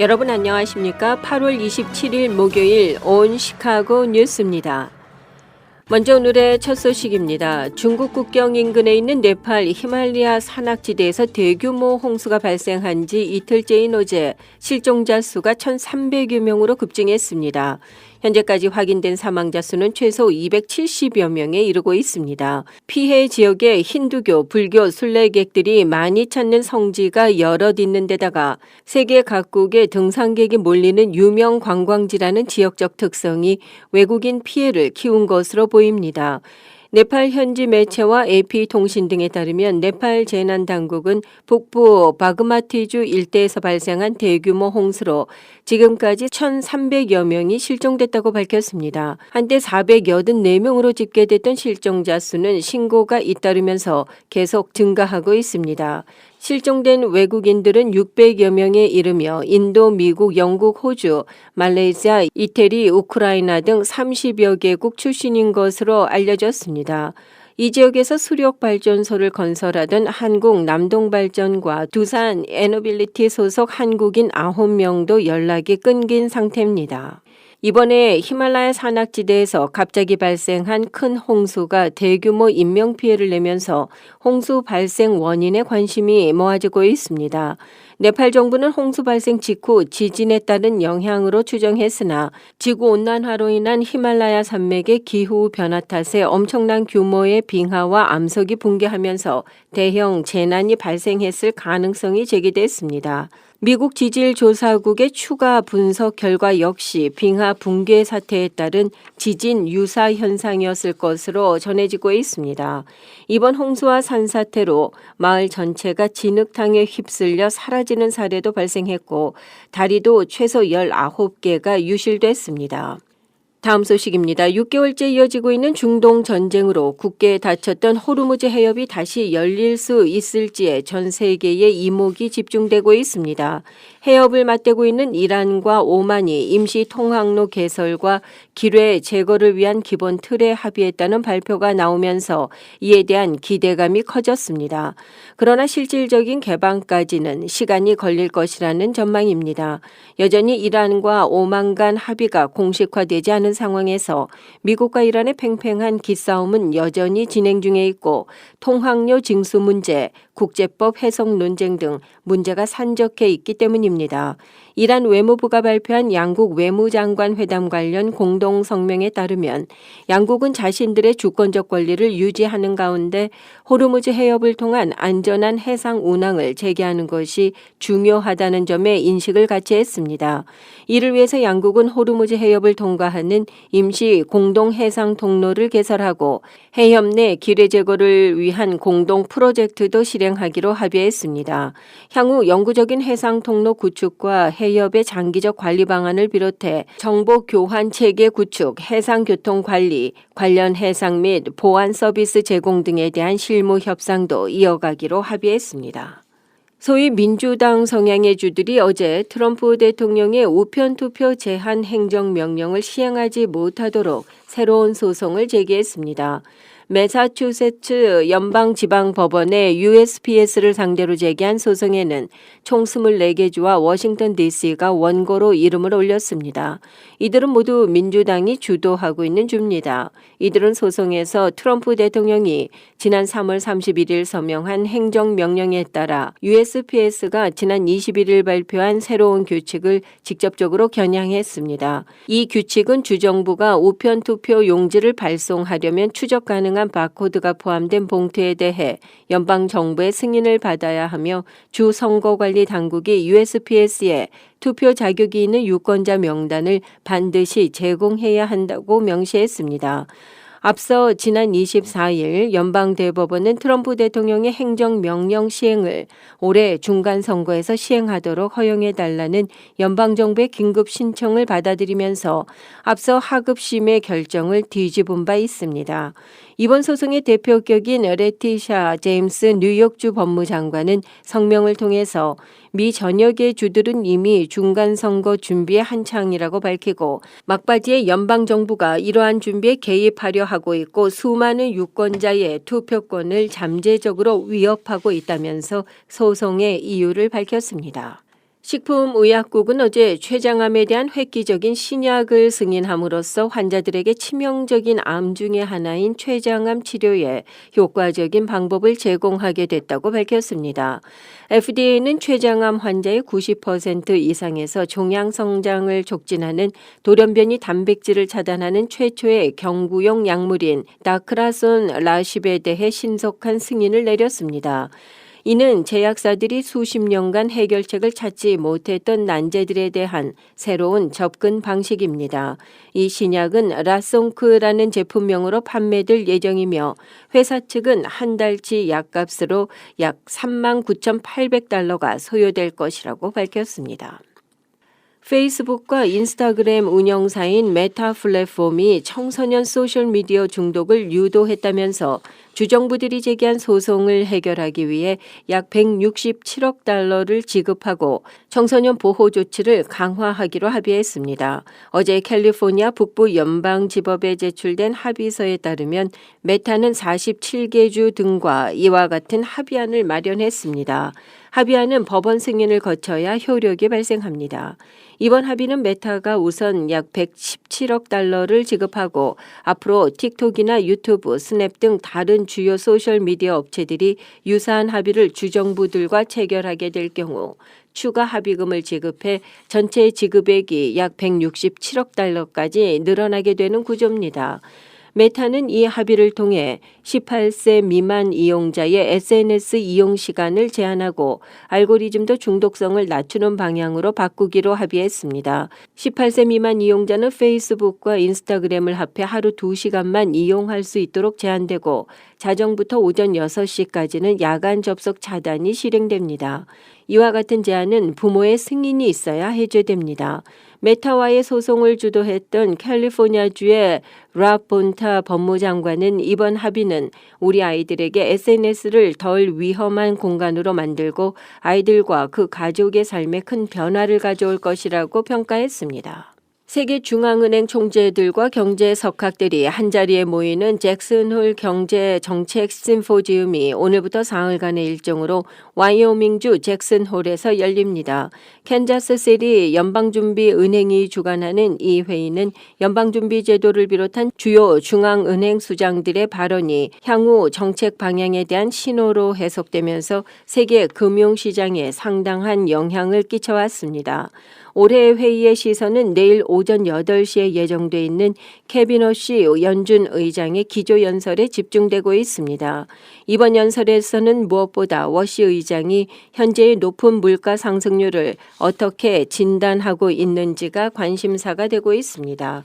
여러분 안녕하십니까? 8월 27일 목요일 온 시카고 뉴스입니다. 먼저 오늘의 첫 소식입니다. 중국 국경 인근에 있는 네팔 히말라야 산악지대에서 대규모 홍수가 발생한 지 이틀째인 어제 실종자 수가 1,300여 명으로 급증했습니다. 현재까지 확인된 사망자 수는 최소 270여 명에 이르고 있습니다. 피해 지역에 힌두교, 불교 순례객들이 많이 찾는 성지가 여럿 있는 데다가 세계 각국의 등산객이 몰리는 유명 관광지라는 지역적 특성이 외국인 피해를 키운 것으로 보입니다. 네팔 현지 매체와 AP통신 등에 따르면 네팔 재난당국은 북부 바그마티주 일대에서 발생한 대규모 홍수로 지금까지 1,300여 명이 실종됐다고 밝혔습니다. 한때 484명으로 집계됐던 실종자 수는 신고가 잇따르면서 계속 증가하고 있습니다. 실종된 외국인들은 600여 명에 이르며 인도, 미국, 영국, 호주, 말레이시아, 이태리, 우크라이나 등 30여 개국 출신인 것으로 알려졌습니다. 이 지역에서 수력발전소를 건설하던 한국 남동발전과 두산 에너빌리티 소속 한국인 9명도 연락이 끊긴 상태입니다. 이번에 히말라야 산악지대에서 갑자기 발생한 큰 홍수가 대규모 인명피해를 내면서 홍수 발생 원인에 관심이 모아지고 있습니다. 네팔 정부는 홍수 발생 직후 지진에 따른 영향으로 추정했으나 지구온난화로 인한 히말라야 산맥의 기후변화 탓에 엄청난 규모의 빙하와 암석이 붕괴하면서 대형 재난이 발생했을 가능성이 제기됐습니다. 미국 지질조사국의 추가 분석 결과 역시 빙하 붕괴 사태에 따른 지진 유사 현상이었을 것으로 전해지고 있습니다. 이번 홍수와 산사태로 마을 전체가 진흙탕에 휩쓸려 사라지는 사례도 발생했고 다리도 최소 19개가 유실됐습니다. 다음 소식입니다. 6개월째 이어지고 있는 중동 전쟁으로 굳게 닫혔던 호르무즈 해협이 다시 열릴 수 있을지에 전 세계의 이목이 집중되고 있습니다. 해협을 맞대고 있는 이란과 오만이 임시 통항로 개설과 기뢰 제거를 위한 기본 틀에 합의했다는 발표가 나오면서 이에 대한 기대감이 커졌습니다. 그러나 실질적인 개방까지는 시간이 걸릴 것이라는 전망입니다. 여전히 이란과 오만 간 합의가 공식화되지 않은 상황에서 미국과 이란의 팽팽한 기싸움은 여전히 진행 중에 있고 통항로 징수 문제, 국제법 해석 논쟁 등 문제가 산적해 있기 때문입니다. 이란 외무부가 발표한 양국 외무장관 회담 관련 공동 성명에 따르면 양국은 자신들의 주권적 권리를 유지하는 가운데 호르무즈 해협을 통한 안전한 해상 운항을 재개하는 것이 중요하다는 점에 인식을 같이 했습니다. 이를 위해서 양국은 호르무즈 해협을 통과하는 임시 공동 해상 통로를 개설하고 해협 내 기뢰 제거를 위한 공동 프로젝트도 실행하기로 합의했습니다. 향후 영구적인 해상 통로 구축과 해협의 장기적 관리 방안을 비롯해 정보 교환 체계 구축, 해상 교통 관리, 관련 해상 및 보안 서비스 제공 등에 대한 실무 협상도 이어가기로 합의했습니다. 소위 민주당 성향의 주들이 어제 트럼프 대통령의 우편 투표 제한 행정명령을 시행하지 못하도록 새로운 소송을 제기했습니다. 매사추세츠 연방지방법원의 USPS를 상대로 제기한 소송에는 총 24개 주와 워싱턴 DC가 원고로 이름을 올렸습니다. 이들은 모두 민주당이 주도하고 있는 주입니다. 이들은 소송에서 트럼프 대통령이 지난 3월 31일 서명한 행정명령에 따라 USPS가 지난 21일 발표한 새로운 규칙을 직접적으로 겨냥했습니다. 이 규칙은 주정부가 우편 투표 용지를 발송하려면 추적 가능한 바코드가 포함된 봉투에 대해 연방정부의 승인을 받아야 하며 주 선거관리 당국이 USPS에 투표 자격이 있는 유권자 명단을 반드시 제공해야 한다고 명시했습니다. 앞서 지난 24일 연방대법원은 트럼프 대통령의 행정명령 시행을 올해 중간선거에서 시행하도록 허용해달라는 연방정부의 긴급 신청을 받아들이면서 앞서 하급심의 결정을 뒤집은 바 있습니다. 이번 소송의 대표격인 레티샤 제임스 뉴욕주 법무장관은 성명을 통해서 미 전역의 주들은 이미 중간선거 준비에 한창이라고 밝히고 막바지에 연방정부가 이러한 준비에 개입하려 하고 있고 수많은 유권자의 투표권을 잠재적으로 위협하고 있다면서 소송의 이유를 밝혔습니다. 식품의약국은 어제 췌장암에 대한 획기적인 신약을 승인함으로써 환자들에게 치명적인 암 중의 하나인 췌장암 치료에 효과적인 방법을 제공하게 됐다고 밝혔습니다. FDA는 췌장암 환자의 90% 이상에서 종양 성장을 촉진하는 돌연변이 단백질을 차단하는 최초의 경구용 약물인 다크라손 라십에 대해 신속한 승인을 내렸습니다. 이는 제약사들이 수십 년간 해결책을 찾지 못했던 난제들에 대한 새로운 접근 방식입니다. 이 신약은 라송크라는 제품명으로 판매될 예정이며 회사 측은 한 달치 약값으로 약 39,800달러가 소요될 것이라고 밝혔습니다. 페이스북과 인스타그램 운영사인 메타 플랫폼이 청소년 소셜미디어 중독을 유도했다면서 주정부들이 제기한 소송을 해결하기 위해 약 167억 달러를 지급하고 청소년 보호 조치를 강화하기로 합의했습니다. 어제 캘리포니아 북부 연방지법에 제출된 합의서에 따르면 메타는 47개 주 등과 이와 같은 합의안을 마련했습니다. 합의안은 법원 승인을 거쳐야 효력이 발생합니다. 이번 합의는 메타가 우선 약 117억 달러를 지급하고 앞으로 틱톡이나 유튜브, 스냅 등 다른 주요 소셜미디어 업체들이 유사한 합의를 주정부들과 체결하게 될 경우 추가 합의금을 지급해 전체 지급액이 약 167억 달러까지 늘어나게 되는 구조입니다. 메타는 이 합의를 통해 18세 미만 이용자의 SNS 이용 시간을 제한하고 알고리즘도 중독성을 낮추는 방향으로 바꾸기로 합의했습니다. 18세 미만 이용자는 페이스북과 인스타그램을 합해 하루 2시간만 이용할 수 있도록 제한되고 자정부터 오전 6시까지는 야간 접속 차단이 실행됩니다. 이와 같은 제한은 부모의 승인이 있어야 해제됩니다. 메타와의 소송을 주도했던 캘리포니아주의 랍 본타 법무장관은 이번 합의는 우리 아이들에게 SNS를 덜 위험한 공간으로 만들고 아이들과 그 가족의 삶에 큰 변화를 가져올 것이라고 평가했습니다. 세계 중앙은행 총재들과 경제 석학들이 한자리에 모이는 잭슨홀 경제 정책 심포지움이 오늘부터 사흘간의 일정으로 와이오밍주 잭슨홀에서 열립니다. 캔자스시티 연방준비은행이 주관하는 이 회의는 연방준비제도를 비롯한 주요 중앙은행 수장들의 발언이 향후 정책 방향에 대한 신호로 해석되면서 세계 금융시장에 상당한 영향을 끼쳐왔습니다. 올해 회의의 시선은 내일 오전 8시에 예정돼 있는 케빈 허시 연준 의장의 기조연설에 집중되고 있습니다. 이번 연설에서는 무엇보다 워시 의장이 현재의 높은 물가 상승률을 어떻게 진단하고 있는지가 관심사가 되고 있습니다.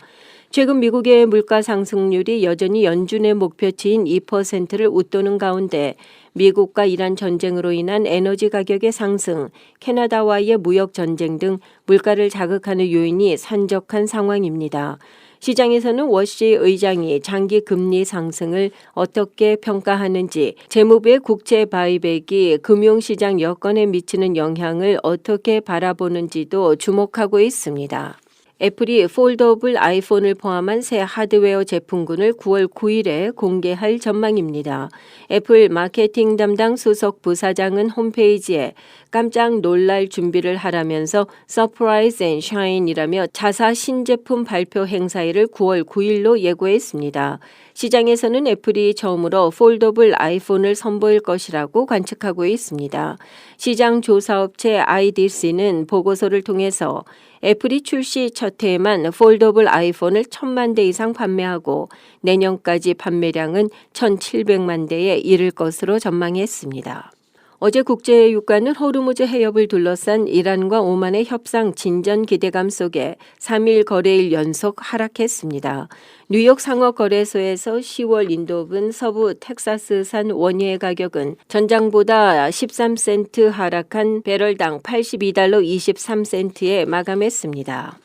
최근 미국의 물가 상승률이 여전히 연준의 목표치인 2%를 웃도는 가운데 미국과 이란 전쟁으로 인한 에너지 가격의 상승, 캐나다와의 무역 전쟁 등 물가를 자극하는 요인이 산적한 상황입니다. 시장에서는 워시 의장이 장기 금리 상승을 어떻게 평가하는지, 재무부의 국채 바이백이 금융시장 여건에 미치는 영향을 어떻게 바라보는지도 주목하고 있습니다. 애플이 폴더블 아이폰을 포함한 새 하드웨어 제품군을 9월 9일에 공개할 전망입니다. 애플 마케팅 담당 수석 부사장은 홈페이지에 깜짝 놀랄 준비를 하라면서 서프라이즈 앤 샤인이라며 자사 신제품 발표 행사일을 9월 9일로 예고했습니다. 시장에서는 애플이 처음으로 폴더블 아이폰을 선보일 것이라고 관측하고 있습니다. 시장 조사업체 IDC는 보고서를 통해서 애플이 출시 첫 해에만 폴더블 아이폰을 1,000만 대 이상 판매하고 내년까지 판매량은 1,700만 대에 이를 것으로 전망했습니다. 어제 국제유가는 호르무즈 해협을 둘러싼 이란과 오만의 협상 진전 기대감 속에 3일 거래일 연속 하락했습니다. 뉴욕 상업거래소에서 10월 인도분 서부 텍사스산 원유의 가격은 전장보다 13센트 하락한 배럴당 82달러 23센트에 마감했습니다.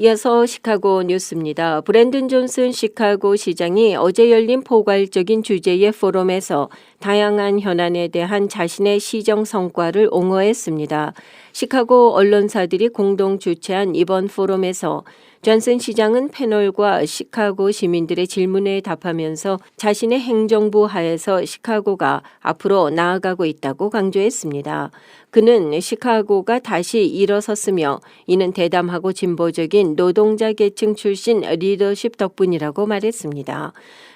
이어서 시카고 뉴스입니다. 브랜든 존슨 시카고 시장이 어제 열린 포괄적인 주제의 포럼에서 다양한 현안에 대한 자신의 시정 성과를 옹호했습니다. 시카고 언론사들이 공동 주최한 이번 포럼에서 존슨 시장은 패널과 시카고 시민들의 질문에 답하면서 자신의 행정부 하에서 시카고가 앞으로 나아가고 있다고 강조했습니다. 그는 시카고가 다시 일어섰으며 이는 대담하고 진보적인 노동자 계층 출신 리더십 덕분이라고 말했습니다.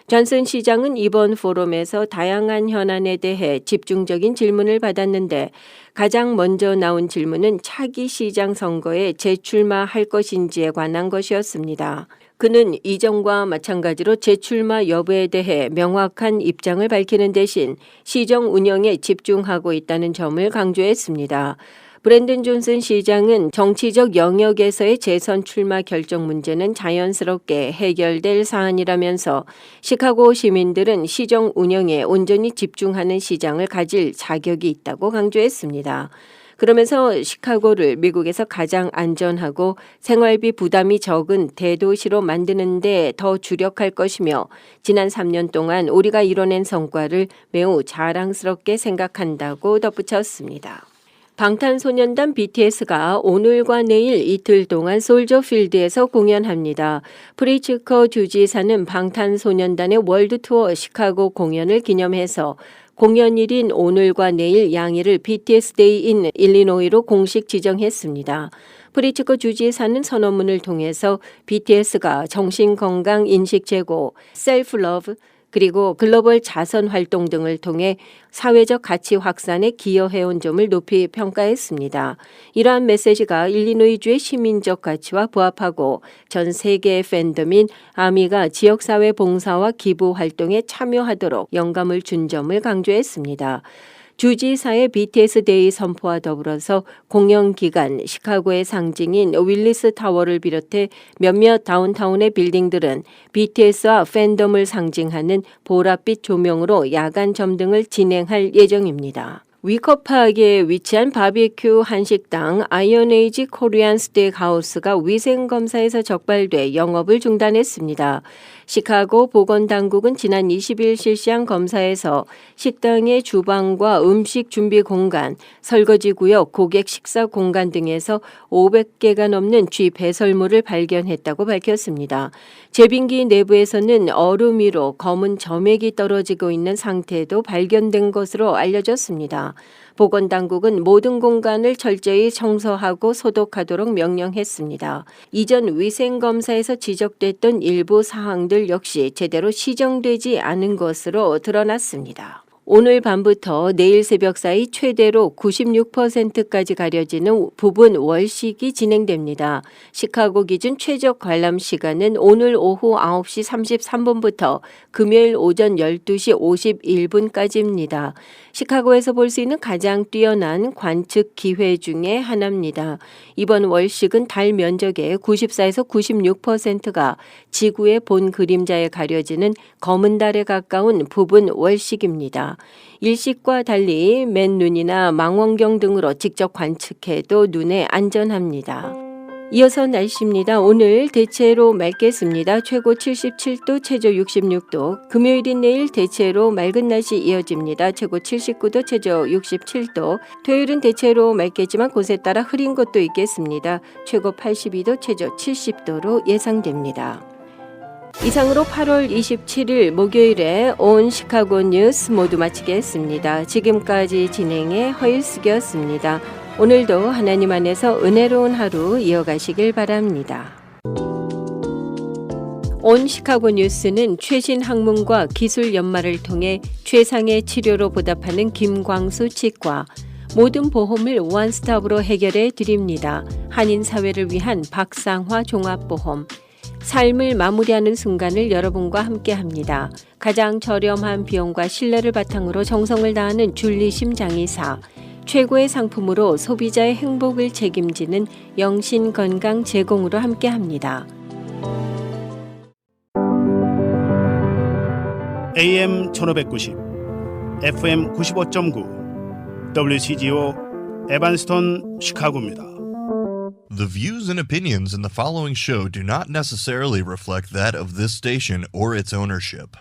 존슨 시장은 이번 포럼에서 다양한 현안에 대해 집중적인 질문을 받았는데 가장 먼저 나온 질문은 차기 시장 선거에 재출마할 것인지에 관한 것이었습니다. 그는 이전과 마찬가지로 재출마 여부에 대해 명확한 입장을 밝히는 대신 시정 운영에 집중하고 있다는 점을 강조했습니다. 브랜든 존슨 시장은 정치적 영역에서의 재선 출마 결정 문제는 자연스럽게 해결될 사안이라면서 시카고 시민들은 시정 운영에 온전히 집중하는 시장을 가질 자격이 있다고 강조했습니다. 그러면서 시카고를 미국에서 가장 안전하고 생활비 부담이 적은 대도시로 만드는 데 더 주력할 것이며 지난 3년 동안 우리가 이뤄낸 성과를 매우 자랑스럽게 생각한다고 덧붙였습니다. 방탄소년단 BTS가 오늘과 내일 이틀 동안 솔저필드에서 공연합니다. 프리츠커 주지사는 방탄소년단의 월드투어 시카고 공연을 기념해서 공연일인 오늘과 내일 양일을 BTS 데이인 일리노이로 공식 지정했습니다. 프리츠커 주지사는 선언문을 통해서 BTS가 정신건강 인식 제고, 셀프 러브, 그리고 글로벌 자선 활동 등을 통해 사회적 가치 확산에 기여해온 점을 높이 평가했습니다. 이러한 메시지가 일리노이주의 시민적 가치와 부합하고 전 세계의 팬덤인 아미가 지역사회 봉사와 기부 활동에 참여하도록 영감을 준 점을 강조했습니다. 주지사의 BTS 데이 선포와 더불어서 공연 기간 시카고의 상징인 윌리스 타워를 비롯해 몇몇 다운타운의 빌딩들은 BTS와 팬덤을 상징하는 보랏빛 조명으로 야간 점등을 진행할 예정입니다. 위커파크에 위치한 바비큐 한식당 아이언에이지 코리안 스테이크하우스가 위생검사에서 적발돼 영업을 중단했습니다. 시카고 보건당국은 지난 20일 실시한 검사에서 식당의 주방과 음식 준비 공간, 설거지 구역, 고객 식사 공간 등에서 500개가 넘는 쥐 배설물을 발견했다고 밝혔습니다. 제빙기 내부에서는 얼음 위로 검은 점액이 떨어지고 있는 상태도 발견된 것으로 알려졌습니다. 보건당국은 모든 공간을 철저히 청소하고 소독하도록 명령했습니다. 이전 위생검사에서 지적됐던 일부 사항들 역시 제대로 시정되지 않은 것으로 드러났습니다. 오늘 밤부터 내일 새벽 사이 최대로 96%까지 가려지는 부분 월식이 진행됩니다. 시카고 기준 최적 관람 시간은 오늘 오후 9시 33분부터 금요일 오전 12시 51분까지입니다. 시카고에서 볼 수 있는 가장 뛰어난 관측 기회 중에 하나입니다. 이번 월식은 달 면적의 94에서 96%가 지구의 본 그림자에 가려지는 검은 달에 가까운 부분 월식입니다. 일식과 달리 맨눈이나 망원경 등으로 직접 관측해도 눈에 안전합니다. 이어서 날씨입니다. 오늘 대체로 맑겠습니다. 최고 77도, 최저 66도. 금요일인 내일 대체로 맑은 날씨 이어집니다. 최고 79도, 최저 67도. 토요일은 대체로 맑겠지만 곳에 따라 흐린 곳도 있겠습니다. 최고 82도, 최저 70도로 예상됩니다. 이상으로 8월 27일 목요일에 온 시카고 뉴스 모두 마치겠습니다. 지금까지 진행의 허일숙이었습니다. 오늘도 하나님 안에서 은혜로운 하루 이어가시길 바랍니다. 온 시카고 뉴스는 최신 학문과 기술 연마를 통해 최상의 치료로 보답하는 김광수 치과, 모든 보험을 원스톱으로 해결해 드립니다. 한인 사회를 위한 박상화 종합보험, 삶을 마무리하는 순간을 여러분과 함께합니다. 가장 저렴한 비용과 신뢰를 바탕으로 정성을 다하는 줄리심 장의사, 최고의 상품으로 소비자의 행복을 책임지는 영신건강 제공으로 함께합니다. AM 1590, FM 95.9, WCGO 에반스톤 시카고입니다. The views and opinions in the following show do not necessarily reflect that of this station or its ownership.